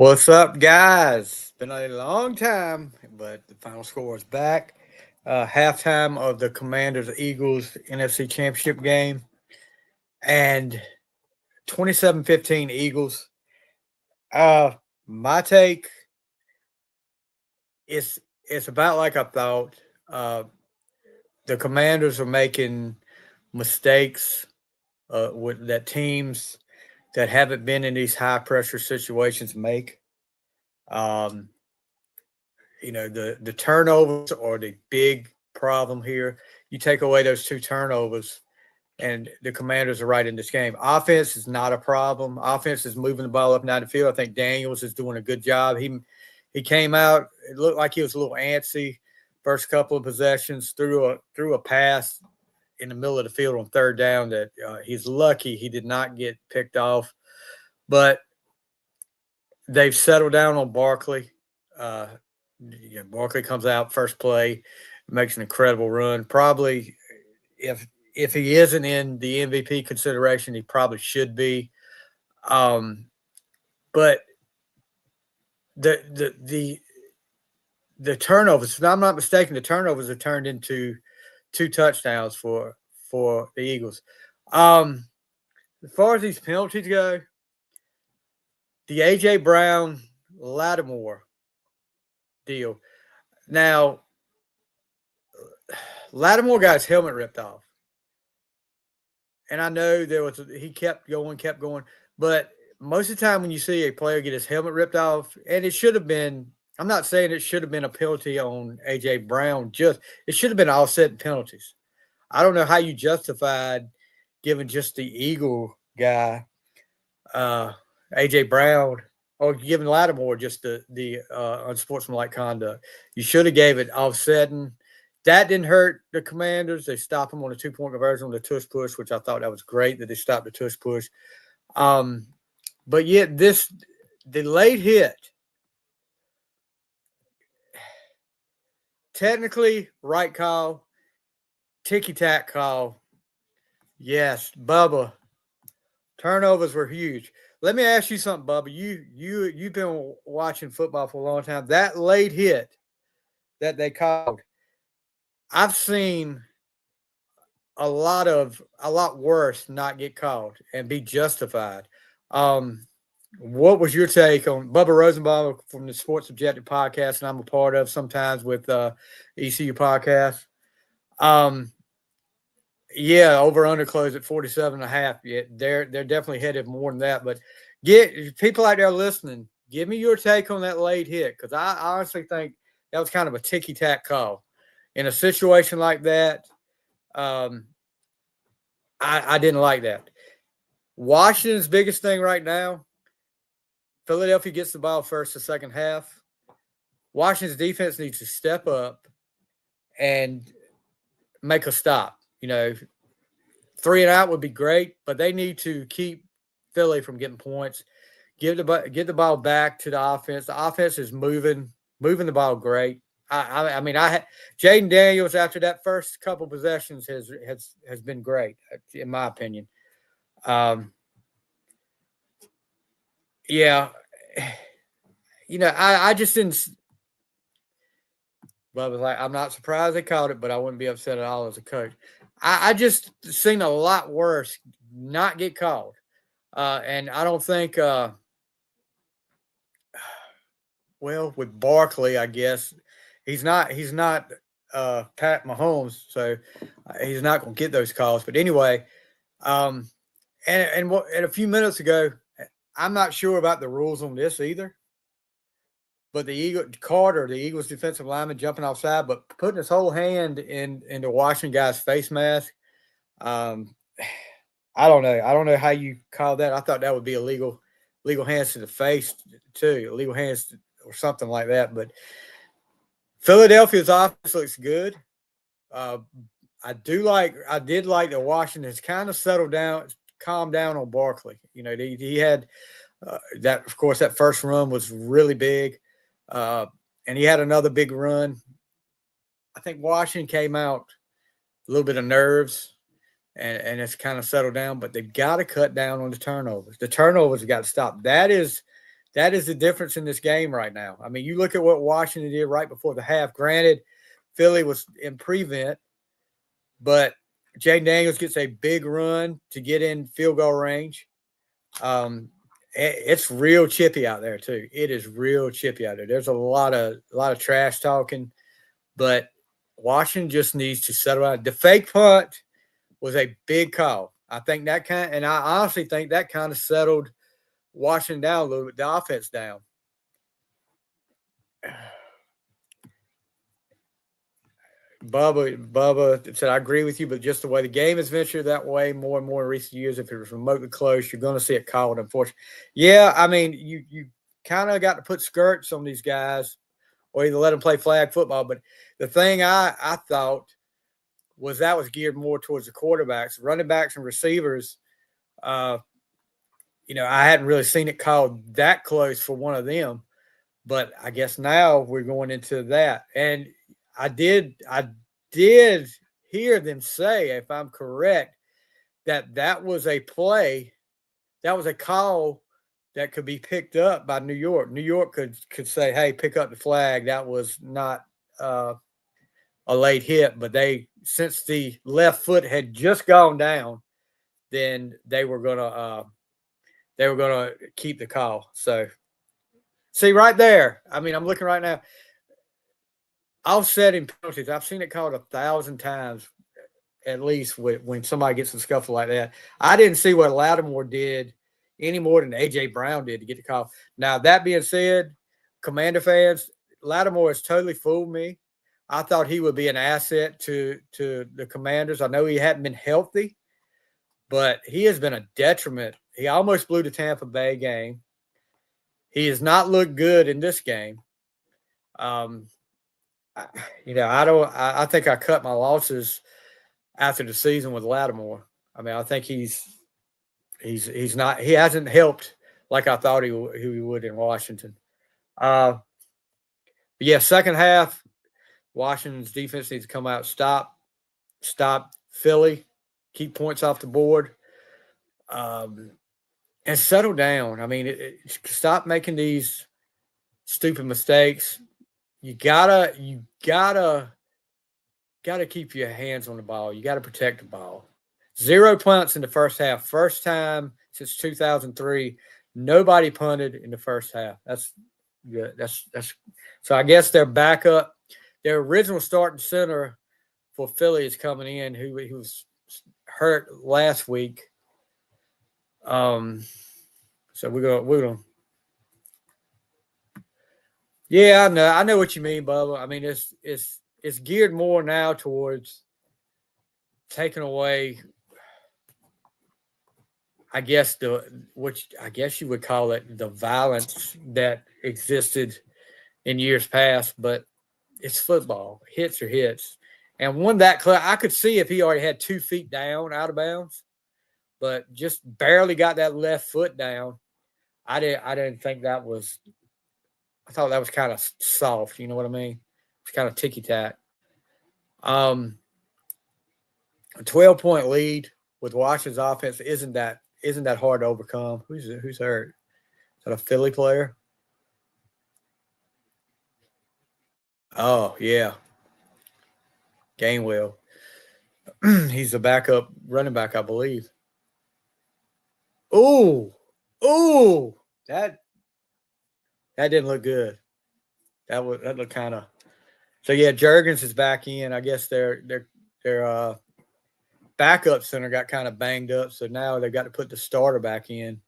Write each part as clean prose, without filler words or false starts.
What's up, guys? Been a long time, but the final score is back. Halftime of the Commanders Eagles NFC Championship game, and 27-15 Eagles. Uh, my take is it's about like I thought. Uh, the Commanders are making mistakes with that teams that haven't been in these high pressure situations make. Um, the turnovers are the big problem here. You take away those two turnovers, and the Commanders are right in this game. Offense is not a problem. Offense is moving the ball up and down the field. I think Daniels is doing a good job. He came out. It looked like he was a little antsy. First couple of possessions, threw a pass in the middle of the field on third down that he's lucky he did not get picked off. But they've settled down on Barkley. Uh, Barkley comes out first play, makes an incredible run. Probably, if he isn't in the MVP consideration, he probably should be. Um, but the the turnovers, if I'm not mistaken, the turnovers are turned into two touchdowns for the Eagles. As far as these penalties go, the AJ Brown Lattimore deal. Now, Lattimore got his helmet ripped off. And I know he kept going. But most of the time when you see a player get his helmet ripped off, and it should have been, I'm not saying it should have been a penalty on AJ Brown, it should have been offset penalties. I don't know how you justified giving just the Eagle guy, AJ Brown, or giving Lattimore just the unsportsmanlike conduct. You should have gave it offsetting. That didn't hurt the Commanders. They stopped them on a 2-point conversion on the tush push, which I thought that was great that they stopped the tush push. But yet the late hit, technically right call, ticky-tack call. Yes, Bubba. Turnovers were huge. Let me ask you something, Bubba. You've been watching football for a long time. That late hit that they called, I've seen a lot worse not get called and be justified. What was your take on Bubba Rosenbaum from the Sports Objective podcast, and I'm a part of sometimes with ECU podcast? Yeah, over under close at 47.5. Yeah, they're definitely headed more than that. But get people out there listening, give me your take on that late hit, because I honestly think that was kind of a ticky tack call in a situation like that. I didn't like that. Washington's biggest thing right now, Philadelphia gets the ball first the second half. Washington's defense needs to step up and make a stop. 3 and out would be great, but they need to keep Philly from getting points. Get the ball back to the offense. The offense is moving the ball great. Jaden Daniels after that first couple possessions has been great in my opinion. Yeah, I just didn't. But was like, I'm not surprised they called it, but I wouldn't be upset at all as a coach. I just seen a lot worse not get called, and I don't think. Well, with Barkley, I guess he's not Pat Mahomes, so he's not going to get those calls. But anyway, and a few minutes ago, I'm not sure about the rules on this either. But the Eagles defensive lineman jumping offside, but putting his whole hand in the Washington guy's face mask. I don't know. I don't know how you call that. I thought that would be illegal hands to the face too, illegal hands or something like that. But Philadelphia's offense looks good. I did like that Washington has kind of calmed down on Barkley. He had that. Of course, that first run was really big. And he had another big run. I think Washington came out a little bit of nerves, and it's kind of settled down. But they've got to cut down on the turnovers. The turnovers have got to stop. That is That is the difference in this game right now. I mean, you look at what Washington did right before the half. Granted, Philly was in prevent, but Jay Daniels gets a big run to get in field goal range. It's real chippy out there too. It is real chippy out there. There's a lot of trash talking, but Washington just needs to settle out. The fake punt was a big call. I think and I honestly think that kind of settled Washington down a little bit, the offense down. Bubba said, I agree with you, but just the way the game has ventured that way more and more in recent years, if it was remotely close, you're going to see it called, unfortunately. Yeah, I mean, you kind of got to put skirts on these guys or either let them play flag football. But the thing I thought was that was geared more towards the quarterbacks, running backs and receivers. I hadn't really seen it called that close for one of them. But I guess now we're going into that. And I did hear them say, if I'm correct, that was a play, that was a call that could be picked up by New York. New York could say, hey, pick up the flag. That was not a late hit, but since the left foot had just gone down, then they were gonna keep the call. So see right there. I mean, I'm looking right now. Offsetting penalties. I've seen it called 1,000 times, at least when somebody gets a scuffle like that. I didn't see what Lattimore did any more than AJ Brown did to get the call. Now, that being said, Commander fans, Lattimore has totally fooled me. I thought he would be an asset to the Commanders. I know he hadn't been healthy, but he has been a detriment. He almost blew the Tampa Bay game. He has not looked good in this game. I think I cut my losses after the season with Lattimore. I mean, I think he hasn't helped like I thought he would in Washington. Second half, Washington's defense needs to come out, stop Philly, keep points off the board, and settle down. I mean, stop making these stupid mistakes. You gotta keep your hands on the ball. You gotta protect the ball. 0 punts in the first half. First time since 2003, nobody punted in the first half. That's good. That's so. I guess their backup, their original starting center for Philly is coming in, who was hurt last week. So we're gonna. Yeah, I know what you mean, Bubba. I mean, it's geared more now towards taking away, I guess which I guess you would call it the violence that existed in years past, but it's football. Hits are hits. And one that I could see if he already had 2 feet down out of bounds, but just barely got that left foot down. I didn't think that was. I thought that was kind of soft. You know what I mean? It's kind of ticky tack. A 12-point lead with Washington's offense isn't that hard to overcome. Who's hurt? Is that a Philly player? Oh yeah, Gainwell. He's the backup running back, I believe. Ooh, that didn't look good. That looked kind of. So yeah, Jurgens is back in. I guess their backup center got kind of banged up, so now they've got to put the starter back in,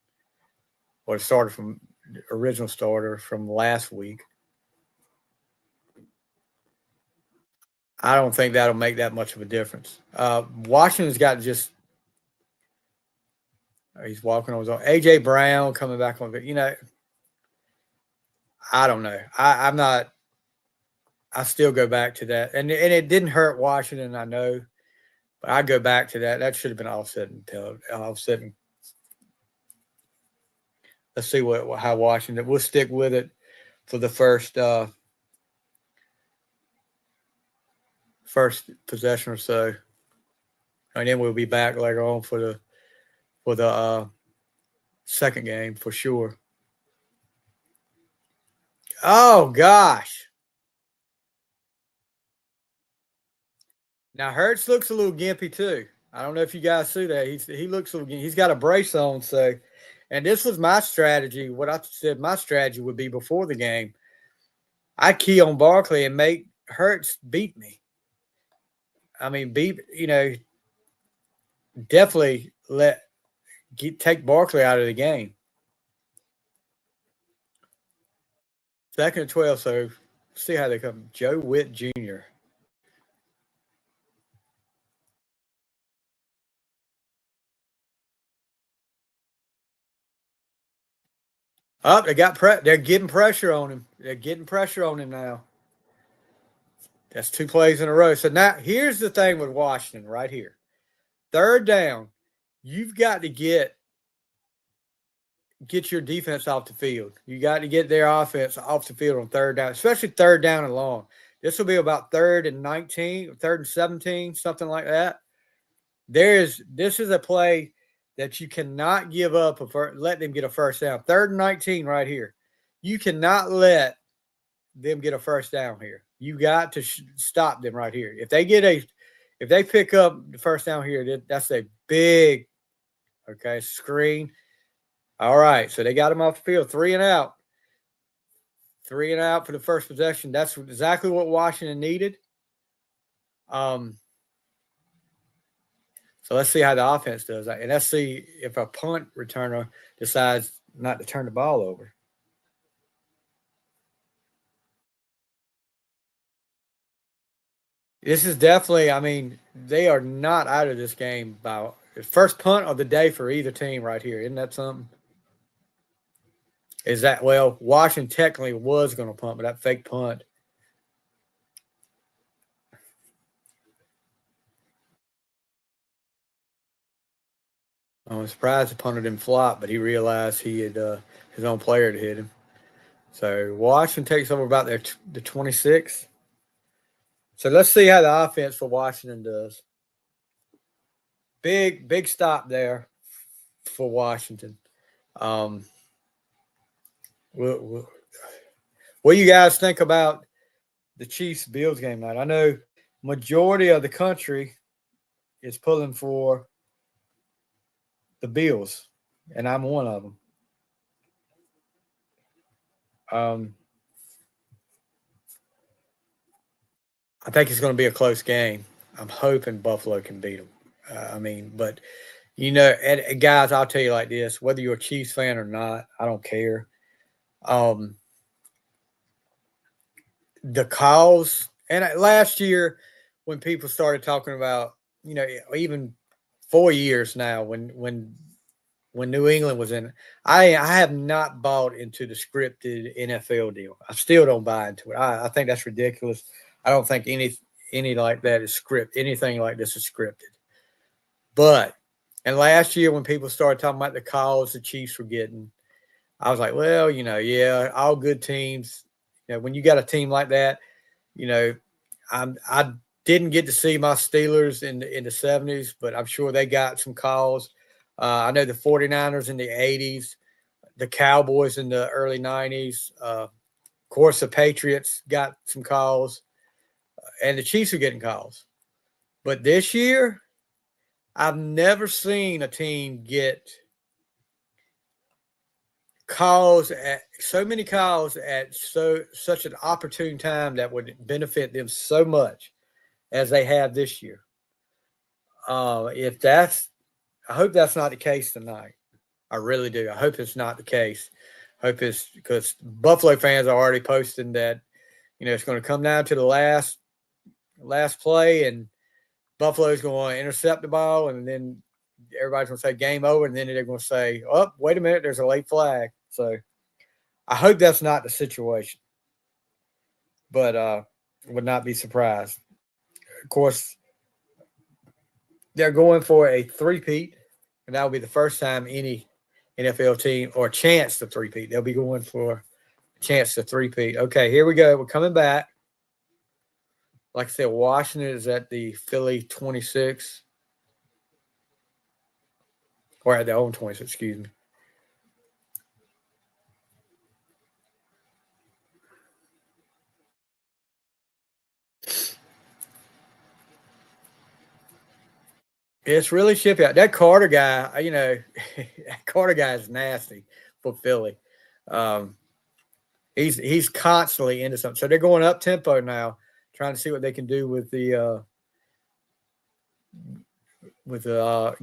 or the starter from the original starter from last week. I don't think that'll make that much of a difference. Washington's got just. He's walking on his own. AJ Brown coming back on. I don't know. I'm not. I still go back to that, and it didn't hurt Washington. I know, but I go back to that. That should have been offsetting. Let's see how Washington. We'll stick with it for the first possession or so, and then we'll be back later on for the second game for sure. Oh gosh. Now Hurts looks a little gimpy too. I don't know if you guys see that. He looks a little. He's got a brace on. So, and this was my strategy. What I said my strategy would be before the game. I key on Barkley and make Hurts beat me. I mean, definitely take Barkley out of the game. 2nd and 12. So see how they come. Joe Witt Jr. Up, they're getting pressure on him. They're getting pressure on him now. That's 2 plays in a row. So now here's the thing with Washington right here. 3rd down, you've got to get your defense off the field. You got to get their offense off the field on 3rd down, especially 3rd down and long. This will be about 3rd and 19, 3rd and 17, something like that. This is a play that you cannot give up let them get a first down. 3rd and 19 right here. You cannot let them get a first down here. You got to stop them right here. If they pick up the first down here, that's a big screen. All right, so they got him off the field, 3 and out. 3 and out for the first possession. That's exactly what Washington needed. So let's see how the offense does, and let's see if a punt returner decides not to turn the ball over. This is definitely, I mean, they are not out of this game by the first punt of the day for either team right here. Isn't that something? Is that, well, Washington technically was going to punt, but that fake punt. I'm surprised the punter didn't flop, but he realized he had his own player had hit him. So Washington takes over about the 26. So let's see how the offense for Washington does. Big stop there for Washington. What do you guys think about the Chiefs-Bills game tonight? I know majority of the country is pulling for the Bills, and I'm one of them. I think it's going to be a close game. I'm hoping Buffalo can beat them. But and guys, I'll tell you like this: whether you're a Chiefs fan or not, I don't care. The calls, and last year when people started talking about, even 4 years now when New England was in, I have not bought into the scripted NFL deal. I still don't buy into it. I think that's ridiculous. I don't think any like that is anything like this is scripted. But and last year when people started talking about the calls the Chiefs were getting, I was like, well, yeah, all good teams. When you got a team like that, I didn't get to see my Steelers in the 70s, but I'm sure they got some calls. I know the 49ers in the 80s, the Cowboys in the early 90s. Of course, the Patriots got some calls, and the Chiefs are getting calls. But this year, I've never seen a team get so many calls at such an opportune time that would benefit them so much as they have this year. I hope that's not the case tonight. I really do. I hope it's not the case. I hope it's because Buffalo fans are already posting that, it's going to come down to the last play and Buffalo's going to intercept the ball, and then everybody's going to say game over, and then they're going to say, oh, wait a minute, there's a late flag. So I hope that's not the situation, but would not be surprised. Of course, they're going for a three-peat, and that will be the first time any NFL team or chance to three-peat. They'll be going for a chance to three-peat. Okay, here we go. We're coming back. Like I said, Washington is at the Philly 26. Or at their own 26, excuse me. It's really chippy out. That Carter guy, that Carter guy is nasty for Philly. Um, he's constantly into something. So they're going up tempo now, trying to see what they can do with the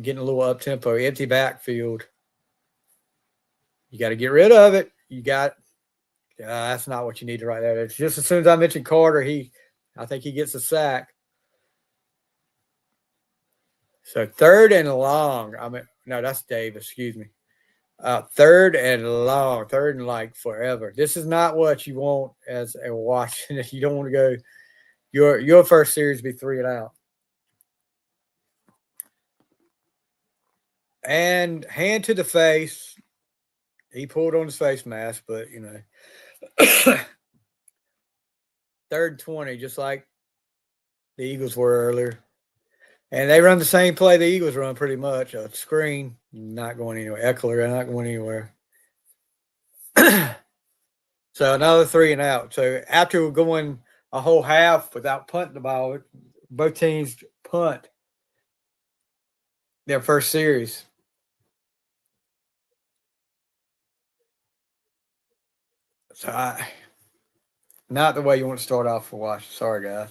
getting a little up tempo, empty backfield. You got to get rid of it. That's not what you need to write there. It's just as soon as I mentioned Carter, I think he gets a sack. So third and long. No, that's Dave. Excuse me. Third and long, third and like forever. This is not what you want as a Washington. You don't want to go your first series be 3 and out. And hand to the face. He pulled on his face mask, but third and 20, just like the Eagles were earlier. And they run the same play the Eagles run pretty much. A screen, not going anywhere. Eckler, not going anywhere. So another 3 and out. So after going a whole half without punting the ball, both teams punt their first series. So not the way you want to start off for Washington. Sorry, guys.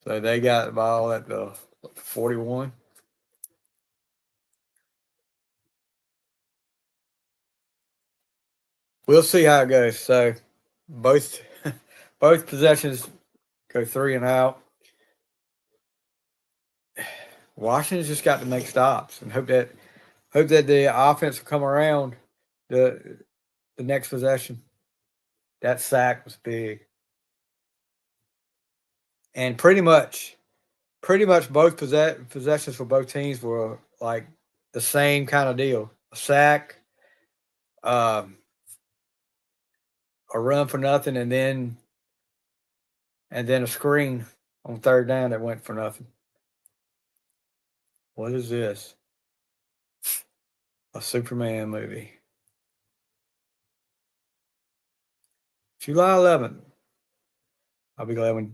So they got the ball at the 41. We'll see how it goes. So both both possessions go 3 and out. Washington's just got to make stops and hope that the offense will come around the next possession. That sack was big. And pretty much both possessions for both teams were like the same kind of deal. A sack, um, a run for nothing, and then a screen on third down that went for nothing. What is this? A Superman movie. July 11th. I'll be glad when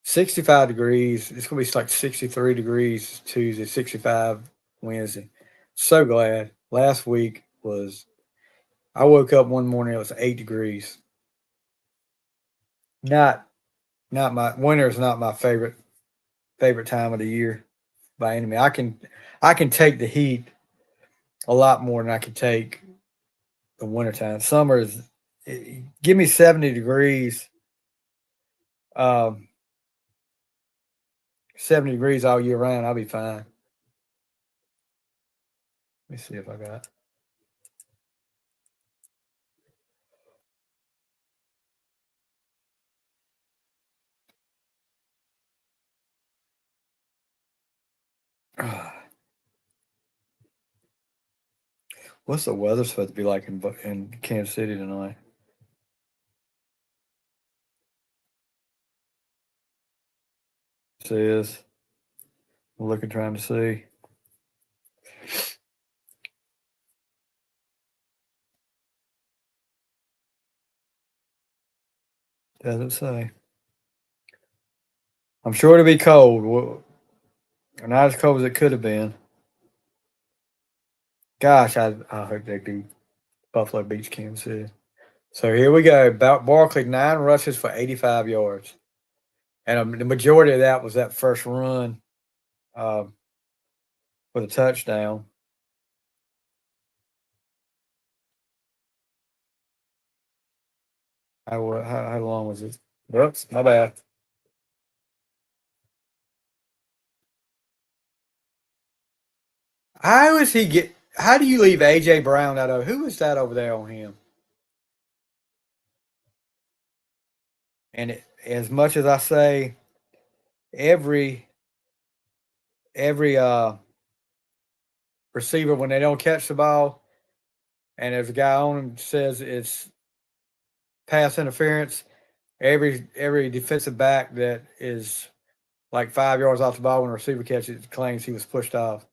65 degrees. It's going to be like 63 degrees Tuesday, 65 Wednesday. So glad. Last week I woke up one morning, it was 8 degrees. Not my winter is not my favorite time of the year by any means. I can take the heat a lot more than I can take the wintertime. Summer is give me 70 degrees. 70 degrees all year round, I'll be fine. Let me see if I got. What's the weather supposed to be like in Kansas City tonight? It is. I'm looking, trying to see. Doesn't say. I'm sure it'll be cold. Not as cold as it could have been. Gosh, I hope they do. Buffalo beats Kansas City. So here we go. Barkley, 9 rushes for 85 yards. And the majority of that was that first run for the touchdown. How long was it? Oops, my bad. How do you leave AJ Brown out of who is that over there on him? And as much as I say, every receiver when they don't catch the ball, and there's a guy on him says it's pass interference, every defensive back that is like 5 yards off the ball when a receiver catches claims he was pushed off.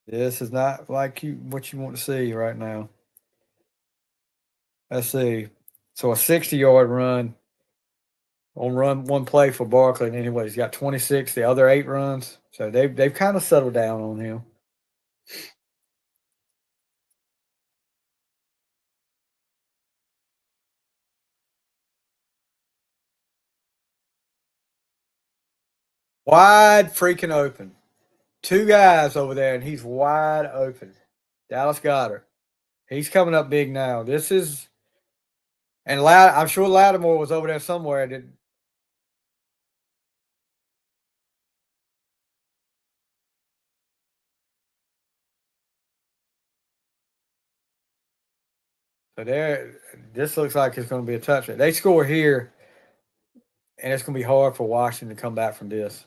This is not like what you want to see right now. Let's see. So a 60-yard run on run one play for Barkley. And anyway, he's got 26, the other 8 runs. So they've kind of settled down on him. Wide freaking open. 2 guys over there, and he's wide open. Dallas Goedert. He's coming up big now. This is, and I'm sure Lattimore was over there somewhere. So this looks like it's going to be a touchdown. They score here, and it's going to be hard for Washington to come back from this.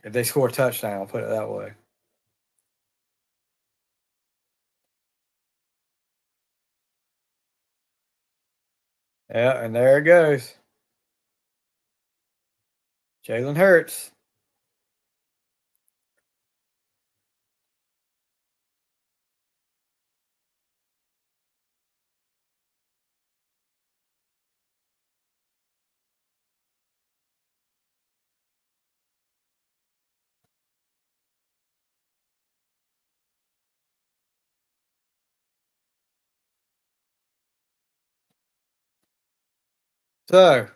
If they score a touchdown, I'll put it that way. Yeah, and there it goes. Jalen Hurts. So,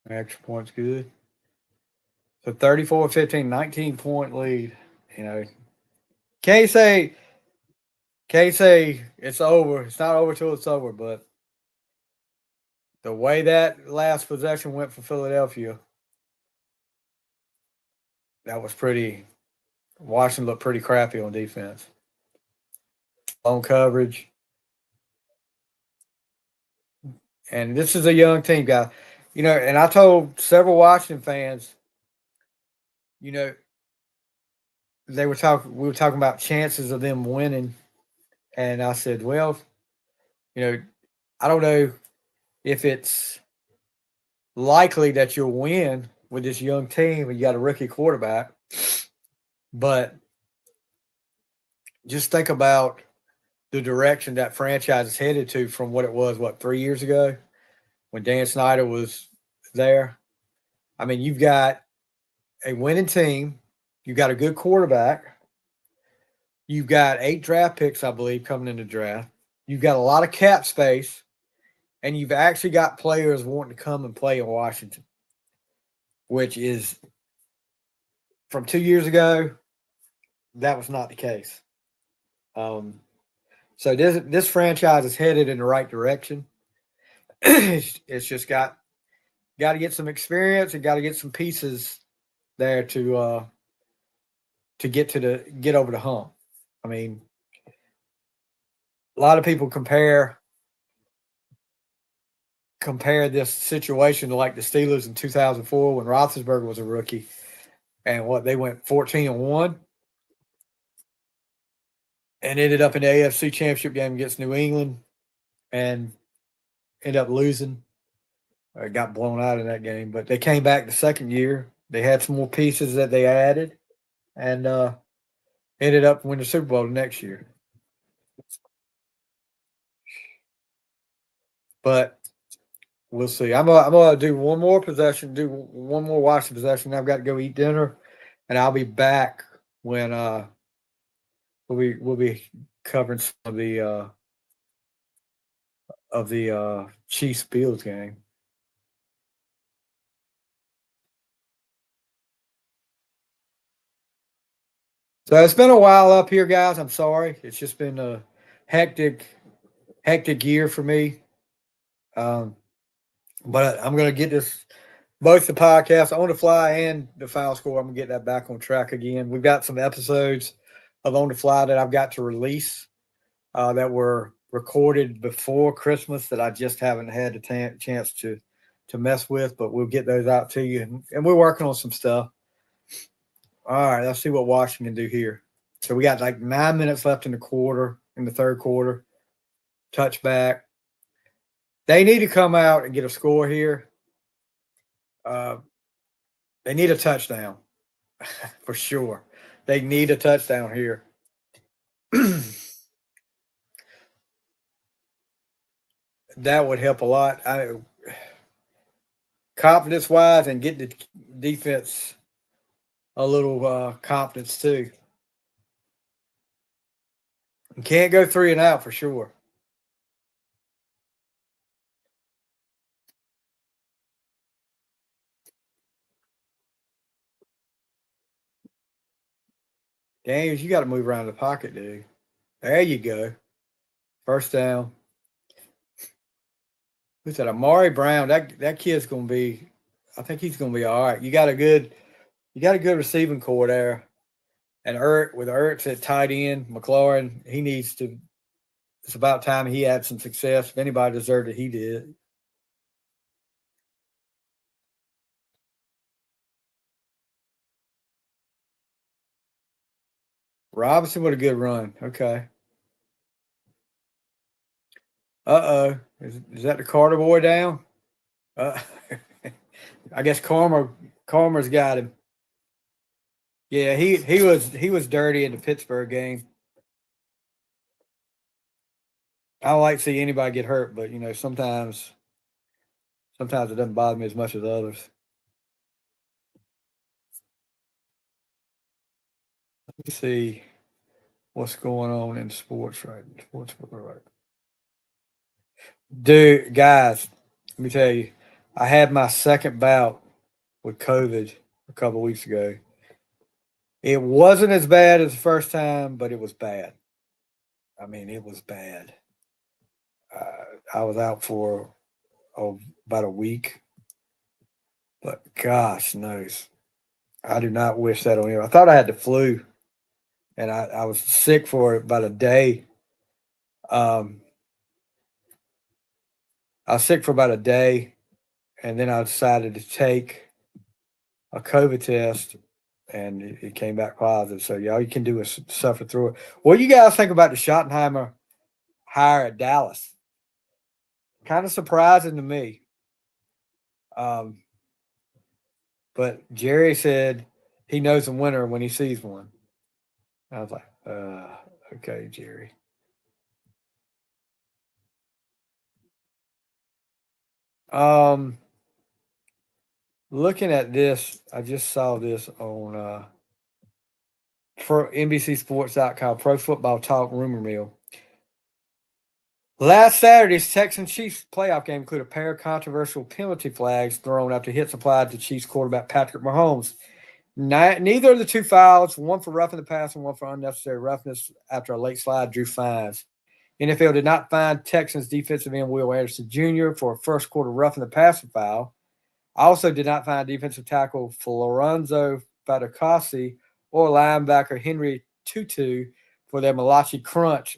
extra point's good. So 34-15, 19-point lead. You know, can't say it's over. It's not over till it's over, but the way that last possession went for Philadelphia, that was pretty. Washington looked pretty crappy on defense. On coverage. And this is a young team, guy. You know, and I told several Washington fans, you know, we were talking about chances of them winning. And I said, well, you know, I don't know if it's likely that you'll win with this young team and you got a rookie quarterback. But just think about the direction that franchise is headed to from what it was, 3 years ago when Dan Snyder was there. I mean, you've got a winning team. You've got a good quarterback. You've got 8 draft picks, I believe, coming in the draft. You've got a lot of cap space. And you've actually got players wanting to come and play in Washington, which is from 2 years ago, that was not the case. So this franchise is headed in the right direction. It's just got to get some experience and got to get some pieces there to get over the hump. I mean, a lot of people compare this situation to like the Steelers in 2004 when Roethlisberger was a rookie, and they went 14-1, and ended up in the AFC Championship game against New England, and ended up losing. Got blown out in that game, but they came back the second year. They had some more pieces that they added, and ended up winning the Super Bowl the next year. But we'll see. I'm gonna do one more possession, do one more Washington possession. I've got to go eat dinner, and I'll be back when we'll be covering some of the Chiefs Bills game. So it's been a while up here, guys. I'm sorry. It's just been a hectic year for me. But I'm going to get both the podcast On the Fly and the Final Score. I'm going to get that back on track again. We've got some episodes of On the Fly that I've got to release. that were recorded before Christmas that I just haven't had the chance to mess with, but we'll get those out to you. And we're working on some stuff. All right, let's see what Washington do here. So we got like 9 minutes left in the third quarter. Touchback. They need to come out and get a score here. They need a touchdown for sure. They need a touchdown here. That would help a lot. Confidence wise, and get the defense a little confidence too. You can't go 3 and out for sure. Daniels, you got to move around the pocket, dude. There you go. First down. Who's that? Amari Brown. That kid's gonna be. I think he's gonna be all right. You got a good receiving core there. And with Ertz at tight end, McLaurin, he needs to. It's about time he had some success. If anybody deserved it, he did. Robinson with a good run. Okay. Uh-oh. Is that the Carter boy down? I guess Carmer's got him. Yeah, he was dirty in the Pittsburgh game. I don't like to see anybody get hurt, but sometimes it doesn't bother me as much as others. Let me see what's going on in sports right. Dude, guys, let me tell you, I had my second bout with COVID a couple of weeks ago. It wasn't as bad as the first time, but it was bad. I mean, it was bad. I was out for about a week, but gosh knows, I do not wish that on you. I thought I had the flu, and I was sick for about a day. I was sick for about a day, and then I decided to take a COVID test, and it came back positive. So all you can do is suffer through it. What do you guys think about the Schottenheimer hire at Dallas? Kind of surprising to me. But Jerry said he knows a winner when he sees one. I was like, okay, Jerry. Looking at this, I just saw this on for NBCSports.com, Pro Football Talk Rumor Mill. Last Saturday's Texans Chiefs playoff game included a pair of controversial penalty flags thrown after hits applied to Chiefs quarterback Patrick Mahomes. Neither of the two fouls, one for roughing the pass and one for unnecessary roughness after a late slide, drew fines. NFL did not fine Texans defensive end Will Anderson Jr. for a first quarter roughing the passer foul. Also did not fine defensive tackle Florenzo Fatukasi or linebacker Henry Tutu for their Malachi Crunch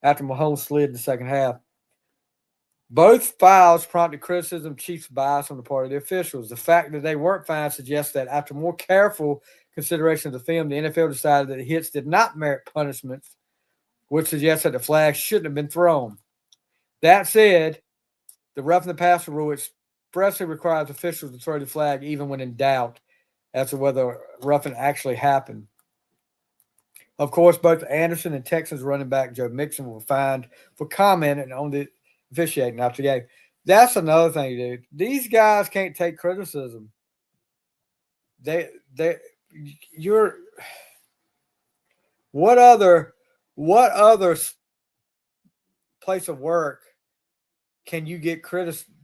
after Mahomes slid in the second half. Both fouls prompted criticism of Chiefs bias on the part of the officials. The fact that they weren't fined suggests that after more careful consideration of the film, the NFL decided that the hits did not merit punishments, which suggests that the flag shouldn't have been thrown. That said, the roughing the passer rule expressly requires officials to throw the flag even when in doubt as to whether roughing actually happened. Of course, both Anderson and Texans running back Joe Mixon were fined for commenting on the officiating after the game. That's another thing, dude. These guys can't take criticism. What other place of work can you get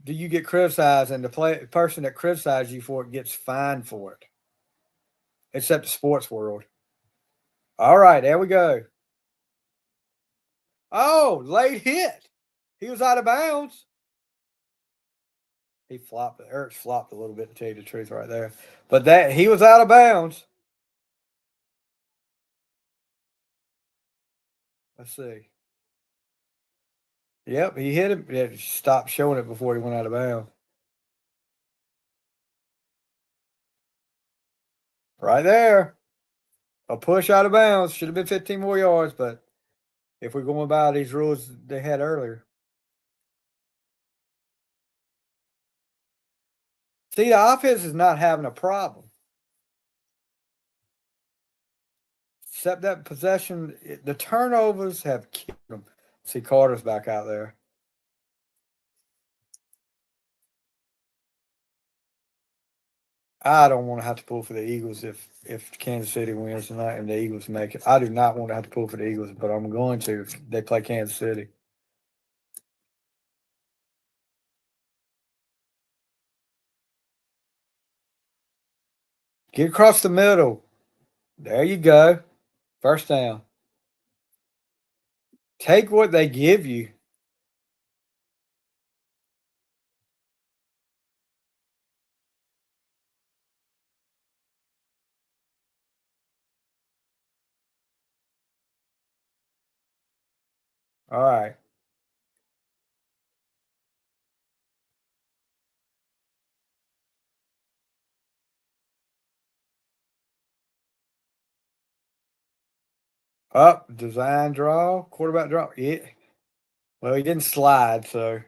do you get criticized and the person that criticizes you for it gets fined for it? Except the sports world. All right, there we go. Oh, late hit. He was out of bounds. Ertz flopped a little bit, to tell you the truth, right there. But he was out of bounds. Let's see. Yep, he hit it. Yeah, stopped showing it before he went out of bounds. Right there. A push out of bounds. Should have been 15 more yards, but if we're going by these rules they had earlier. See, the offense is not having a problem. Except that possession, the turnovers have killed them. See, Carter's back out there. I don't want to have to pull for the Eagles if Kansas City wins tonight and the Eagles make it. I do not want to have to pull for the Eagles, but I'm going to if they play Kansas City. Get across the middle. There you go. First down. Take what they give you. All right. Up, design draw, quarterback draw. Yeah. Well, he didn't slide, so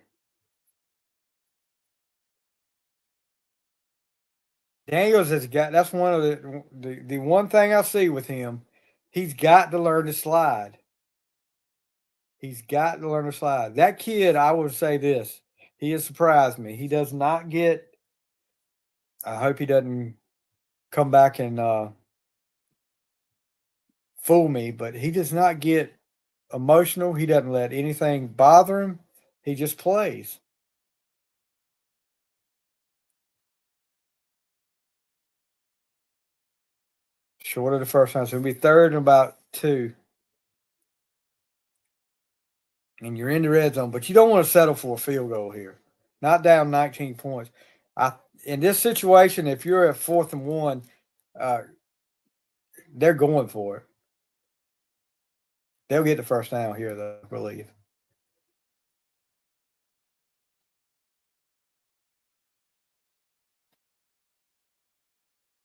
Daniels has got. That's one of the one thing I see with him. He's got to learn to slide. He's got to learn to slide. That kid, I would say this. He has surprised me. He does not get. I hope he doesn't come back and fool me, but he does not get emotional. He doesn't let anything bother him. He just plays. Short of the first time. So it'll be third and about 2. And you're in the red zone, but you don't want to settle for a field goal here. Not down 19 points. In this situation, if you're at 4th and 1, they're going for it. They'll get the first down here, though, I believe.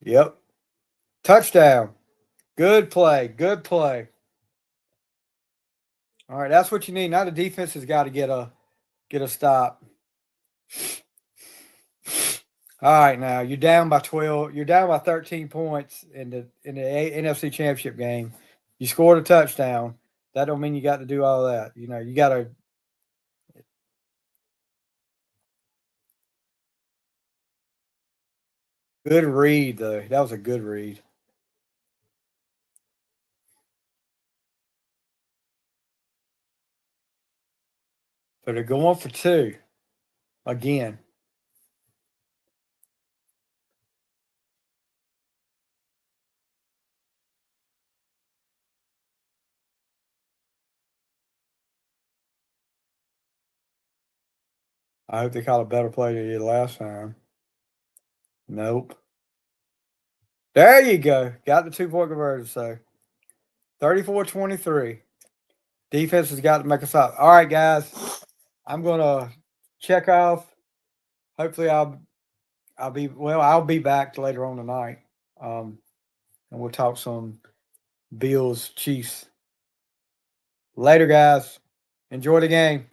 Yep. Touchdown. Good play. Good play. All right, that's what you need. Now the defense has got to get a stop. All right, now you're down by 12. You're down by 13 points in the NFC Championship game. You scored a touchdown. That don't mean you got to do all that. You know, you got to. Good read, though. That was a good read. So they're going for 2 again. I hope they call a better play than they did last time. Nope. There you go. Got the 2-point conversion. So 34-23. Defense has got to make a stop. All right, guys. I'm gonna check off. Hopefully I'll be back later on tonight. And we'll talk some Bills Chiefs. Later, guys. Enjoy the game.